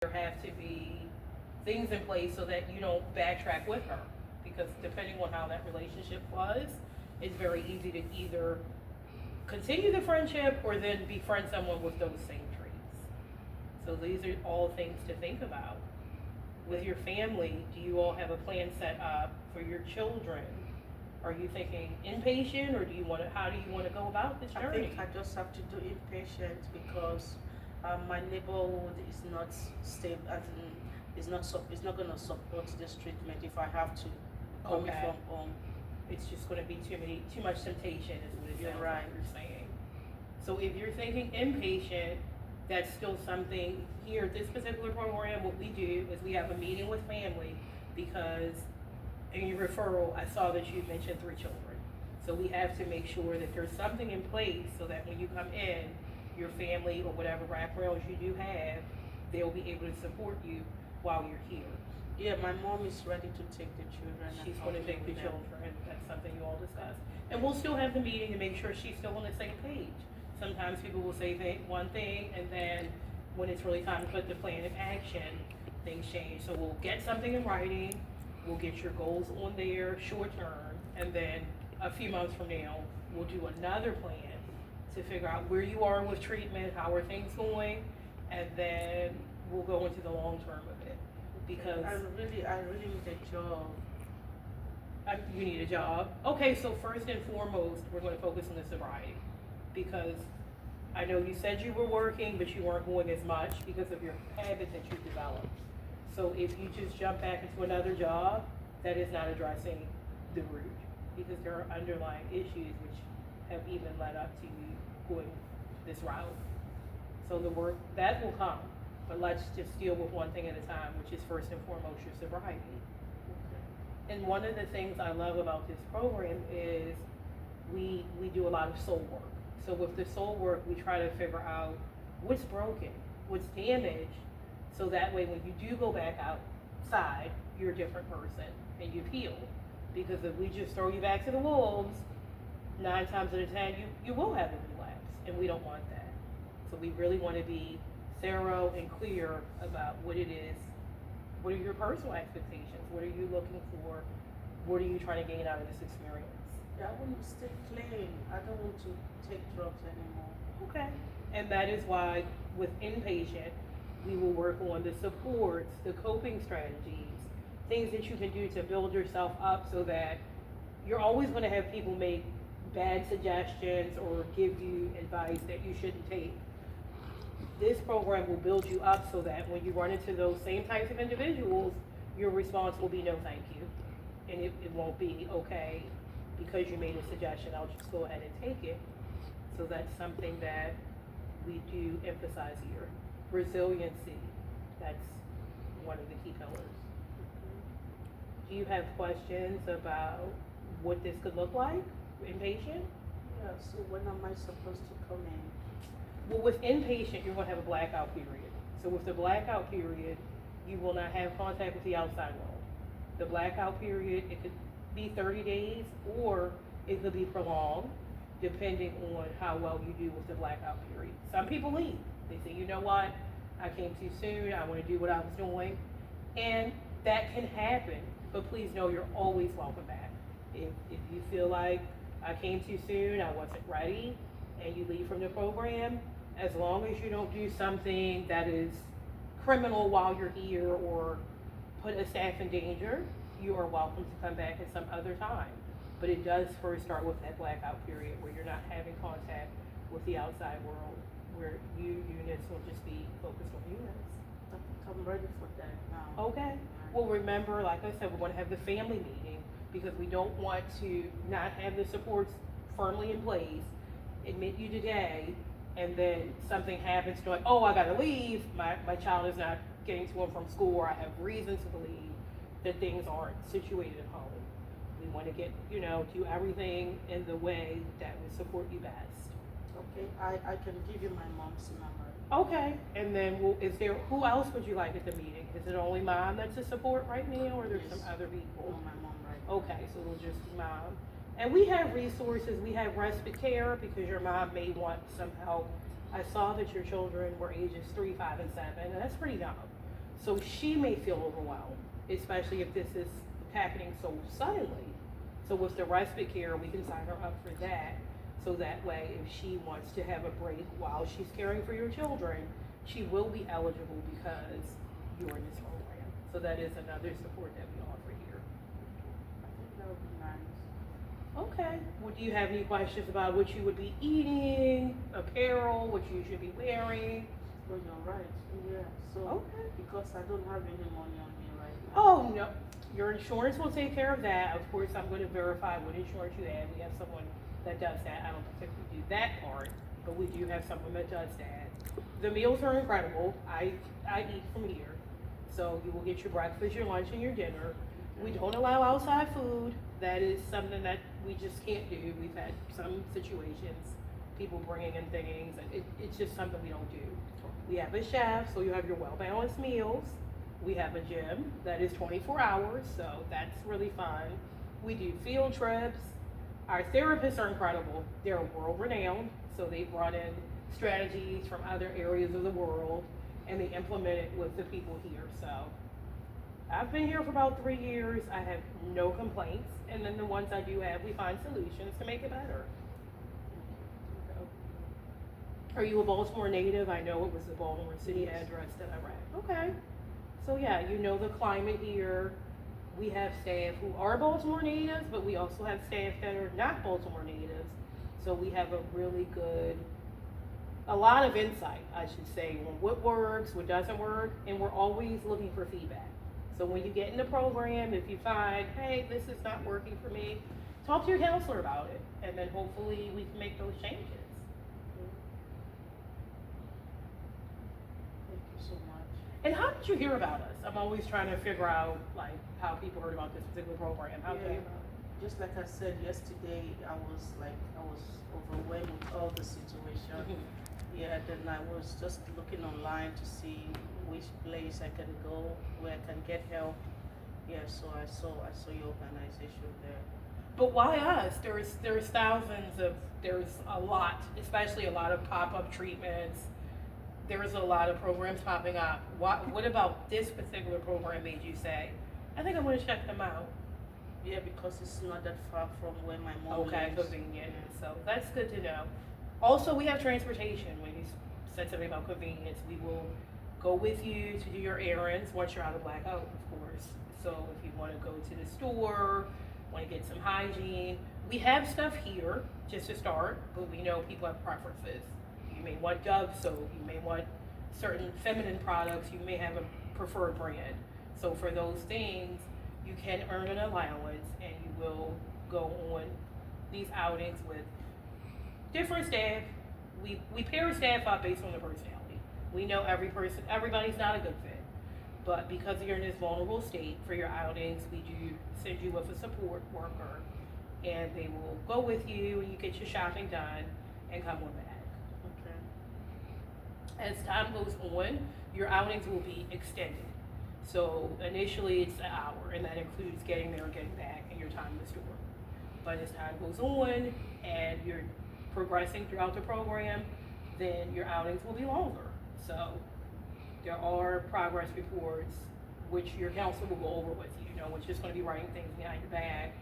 there have to be things in place so that you don't backtrack with her. Because depending on how that relationship was, it's very easy to either continue the friendship or then befriend someone with those same traits. So these are all things to think about. With your family, do you all have a plan set up for your children? Are you thinking inpatient, or how do you want to go about this I journey? think I just have to do inpatient because my neighborhood is not stable, as in, it's not gonna support this treatment if I have to come Okay. from home. It's just going to be too much temptation, is what it You're sounds right. like you're saying. So if you're thinking inpatient, that's still something here at this particular program. What we do is we have a meeting with family because in your referral, I saw that you mentioned 3 children. So we have to make sure that there's something in place so that when you come in, your family or whatever wraparounds you do have, they'll be able to support you while you're here. Yeah, my mom is ready to take the children. She's and going to I'll take be the with them. children. That's something you all discuss. And we'll still have the meeting to make sure she's still on the same page. Sometimes people will say one thing, and then when it's really time to put the plan in action, things change. So we'll get something in writing, we'll get your goals on there short term, and then a few months from now, we'll do another plan to figure out where you are with treatment, how are things going, and then we'll go into the long term of it. Because I really need a job. you need a job. Okay, so first and foremost, we're going to focus on the sobriety because I know you said you were working, but you weren't going as much because of your habit that you developed. So if you just jump back into another job, that is not addressing the root because there are underlying issues which have even led up to you going this route. So the work that will come, but let's just deal with one thing at a time, which is first and foremost your sobriety. And one of the things I love about this program is we do a lot of soul work. So with the soul work, we try to figure out what's broken, what's damaged, so that way when you do go back outside, you're a different person and you've healed. Because if we just throw you back to the wolves, 9 times out of 10, you will have a relapse, and we don't want that. So we really want to be thorough and clear about what it is. What are your personal expectations? What are you looking for? What are you trying to gain out of this experience? Yeah, I want to stay clean. I don't want to take drugs anymore. Okay. And that is why with inpatient, we will work on the supports, the coping strategies, things that you can do to build yourself up so that you're always going to have people make bad suggestions or give you advice that you shouldn't take. This program will build you up so that when you run into those same types of individuals, your response will be no thank you. And it won't be okay because you made a suggestion, I'll just go ahead and take it. So that's something that we do emphasize here. Resiliency, that's one of the key pillars. Do you have questions about what this could look like, inpatient? Yeah, so when am I supposed to come in? Well, with inpatient, you're gonna have a blackout period. So with the blackout period, you will not have contact with the outside world. The blackout period, it could be 30 days or it could be prolonged depending on how well you do with the blackout period. Some people leave. They say, you know what, I came too soon, I wanna do what I was doing. And that can happen, but please know you're always welcome back. If you feel like I came too soon, I wasn't ready, and you leave from the program, as long as you don't do something that is criminal while you're here or put a staff in danger, you are welcome to come back at some other time. But it does first start with that blackout period where you're not having contact with the outside world, where units will just be focused on units. I think I'm ready for that now. Okay. Well, remember, like I said, we're going to have the family meeting because we don't want to not have the supports firmly in place, admit you today, and then something happens, you're like, oh, I got to leave. My child is not getting to and from school, or I have reason to believe that things aren't situated at home. We want to do everything in the way that would support you best. Okay, I can give you my mom's number. Okay, and then who else would you like at the meeting? Is it only mom that's a support right now, or there's some other people? Oh, my mom, right? Okay, so it'll just be mom. And we have resources, we have respite care because your mom may want some help. I saw that your children were ages 3, 5, and 7, and that's pretty young. So she may feel overwhelmed, especially if this is happening so suddenly. So with the respite care, we can sign her up for that. So that way, if she wants to have a break while she's caring for your children, she will be eligible because you're in this program. So that is another support that we offer here. I think that would be nice. Okay. Well, do you have any questions about what you would be eating, apparel, what you should be wearing? Well, you're right. Yeah. So Okay. because I don't have any money on me right now. Oh, no. Your insurance will take care of that. Of course, I'm going to verify what insurance you have. We have someone that does that. I don't particularly do that part, but we do have someone that does that. The meals are incredible. I eat from here. So you will get your breakfast, your lunch, and your dinner. We don't allow outside food. That is something that we just can't do. We've had some situations, people bringing in things, and it's just something we don't do. We have a chef, so you have your well-balanced meals. We have a gym that is 24 hours, so that's really fun. We do field trips. Our therapists are incredible. They're world-renowned, so they brought in strategies from other areas of the world, and they implement it with the people here. So I've been here for about 3 years. I have no complaints, and then the ones I do have, we find solutions to make it better. Are you a Baltimore native? I know it was the Baltimore City address that I read. Okay. So yeah, you know the climate here. We have staff who are Baltimore natives, but we also have staff that are not Baltimore natives. So we have a really good, a lot of insight, I should say, on what works, what doesn't work, and we're always looking for feedback. So when you get in the program, if you find, hey, this is not working for me, talk to your counselor about it, and then hopefully we can make those changes. Thank you so much. And how did you hear about us? I'm always trying to figure out like how people heard about this particular program. How did you hear about it? Just like I said yesterday, I was overwhelmed with all the situation. Mm-hmm. Yeah, then I was just looking online to see which place I can go, where I can get help. Yeah, so I saw your organization there. But why us? There's thousands of, there's a lot, especially a lot of pop-up treatments. There's a lot of programs popping up. What about this particular program made you say, I think I'm gonna check them out? Yeah, because it's not that far from where my mom Okay, lives. convenient, so that's good to know. Also, we have transportation. When you said something about convenience, we will go with you to do your errands once you're out of Blackout, of course. So if you wanna go to the store, wanna get some hygiene, we have stuff here, just to start, but we know people have preferences. You may want Dove soap, you may want certain feminine products, you may have a preferred brand. So for those things, you can earn an allowance and you will go on these outings with different staff. We pair staff up based on the personality. We know everybody's not a good fit. But because you're in this vulnerable state for your outings, we do send you with a support worker and they will go with you and you get your shopping done and come on back. As time goes on, your outings will be extended. So initially it's an hour, and that includes getting there and getting back and your time in the store. But as time goes on and you're progressing throughout the program, then your outings will be longer. So there are progress reports which your counselor will go over with you, which is going to be writing things behind your back.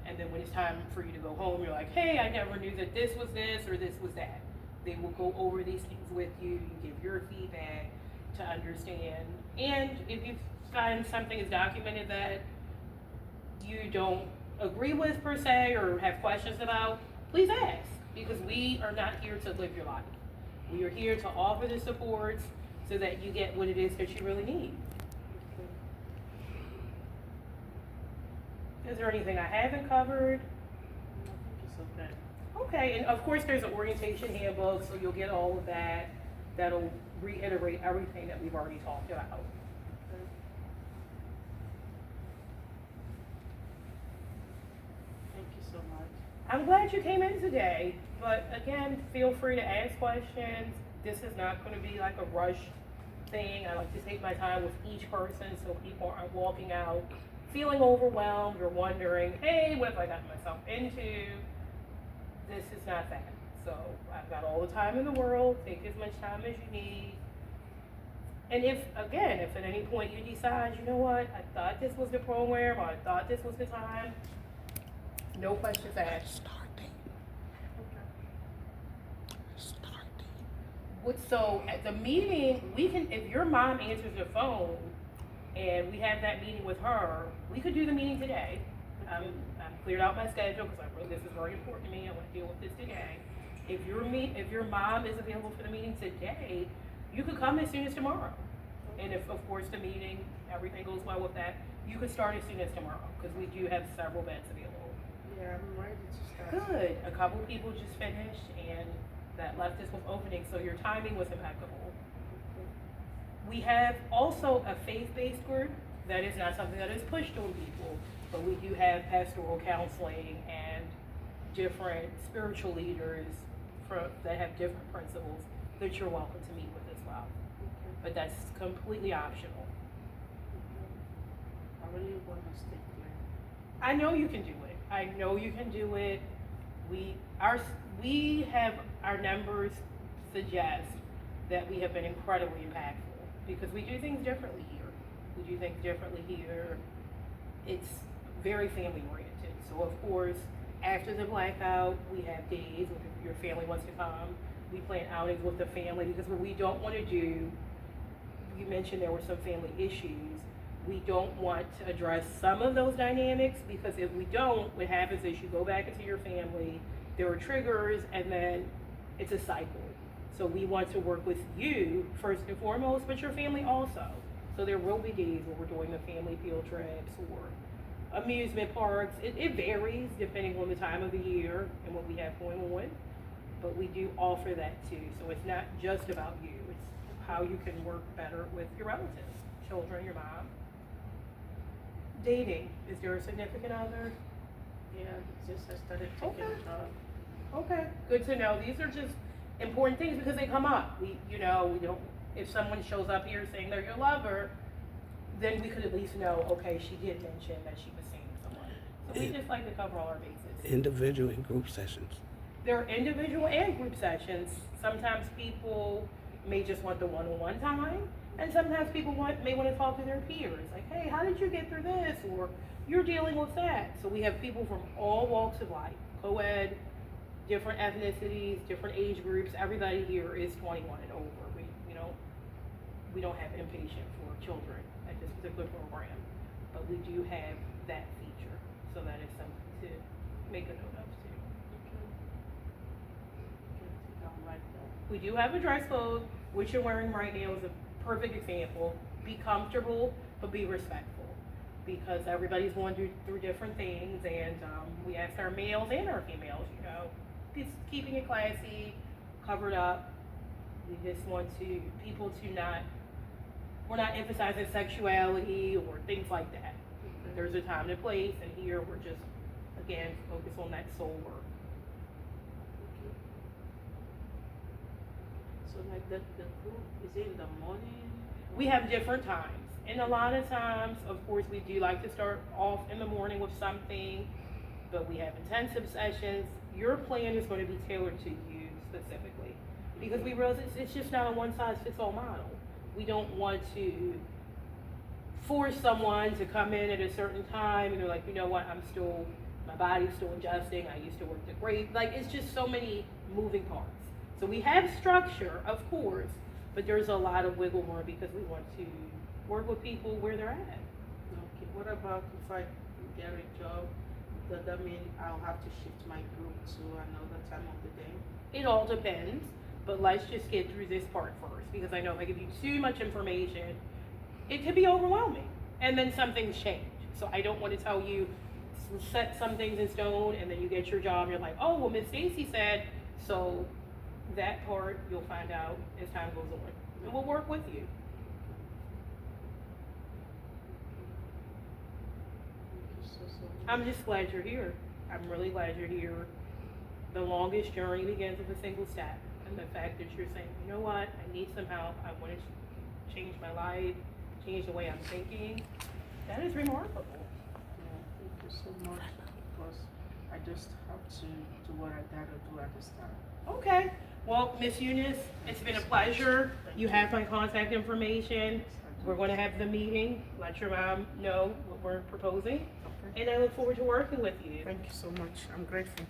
And then when it's time for you to go home, you're like, hey, I never knew that this was this or this was that. They will go over these things with you. You give your feedback to understand. And if you find something is documented that you don't agree with per se or have questions about, please ask. Because we are not here to live your life. We are here to offer the supports so that you get what it is that you really need. Is there anything I haven't covered? I think it's okay. Okay, and of course there's an orientation handbook, so you'll get all of that. That'll reiterate everything that we've already talked about. Okay. Thank you so much. I'm glad you came in today, but again, feel free to ask questions. This is not going to be like a rush thing. I like to take my time with each person so people aren't walking out feeling overwhelmed or wondering, hey, what have I gotten myself into? This is not that. So I've got all the time in the world. Take as much time as you need. And if, again, if at any point you decide, you know what, I thought this was the program, or I thought this was the time, no questions asked. Start date. Start date. So at the meeting, we can, if your mom answers the phone and we have that meeting with her, we could do the meeting today. I'm cleared out my schedule because I really, this is very important to me. I want to deal with this today. If your mom is available for the meeting today, you could come as soon as tomorrow. And if, of course, the meeting, everything goes well with that, you could start as soon as tomorrow because we do have several beds available. Yeah, I'm ready to start. Good. A couple people just finished and that left us with openings, so your timing was impeccable. We have also a faith-based group. That is not something that is pushed on people, but we do have pastoral counseling and different spiritual leaders that have different principles that you're welcome to meet with as well. But that's completely optional. I really want to stick there. I know you can do it. I know you can do it. We have our numbers suggest that we have been incredibly impactful because we do things differently here. We do things differently here. It's very family oriented. So of course, after the blackout, we have days if your family wants to come. We plan outings with the family because what we don't want to do, you mentioned there were some family issues. We don't want to address some of those dynamics because if we don't, what happens is you go back into your family, there are triggers, and then it's a cycle. So we want to work with you first and foremost, but your family also. So there will be days where we're doing the family field trips or amusement parks. It varies depending on the time of the year and what we have going on. But we do offer that too. So it's not just about you. It's how you can work better with your relatives, children, your mom. Dating. Is there a significant other? Yeah, since I started taking Okay. a job. Okay, good to know. These are just important things because they come up. We don't, if someone shows up here saying they're your lover, then we could at least know, okay, she did mention that she was seeing someone. So we just like to cover all our bases. Individual and group sessions. There are individual and group sessions. Sometimes people may just want the one-on-one time, and sometimes people may want to talk to their peers. Like, hey, how did you get through this? Or you're dealing with that. So we have people from all walks of life, co-ed, different ethnicities, different age groups. Everybody here is 21 and over. We don't have inpatient for children at this particular program, but we do have that feature. So that is something to make a note of too. We do have a dress code, which you're wearing right now is a perfect example. Be comfortable, but be respectful. Because everybody's going through different things, and we ask our males and our females, just keeping it classy, covered up. We just want people to not, we're not emphasizing sexuality or things like that. There's a time and place, and here we're just, again, focused on that soul work. So like the group, is it in the morning? We have different times. And a lot of times, of course, we do like to start off in the morning with something, but we have intensive sessions. Your plan is going to be tailored to you specifically. Because we realize it's just not a one-size-fits-all model. We don't want to force someone to come in at a certain time and they're like, you know what, my body's still adjusting, I used to work the grade. Like, it's just so many moving parts. So we have structure, of course, but there's a lot of wiggle room because we want to work with people where they're at. Okay, what about if I get a job? Does that mean I'll have to shift my group to another time of the day? It all depends, but let's just get through this part first because I know if I give you too much information, it could be overwhelming and then something's changed. So I don't want to tell you, set some things in stone and then you get your job and you're like, oh, well, Miss Stacy said, so that part you'll find out as time goes on. And we'll work with you. I'm just glad you're here. I'm really glad you're here. The longest journey begins with a single step. And the fact that you're saying, you know what, I need some help. I want to change my life, change the way I'm thinking. That is remarkable. Yeah, thank you so much because I just have to do what I gotta do at this time. Okay. Well, Miss Eunice, it's been a pleasure. You have my contact information. We're gonna have the meeting, let your mom know what we're proposing, Okay. and I look forward to working with you. Thank you so much. I'm grateful.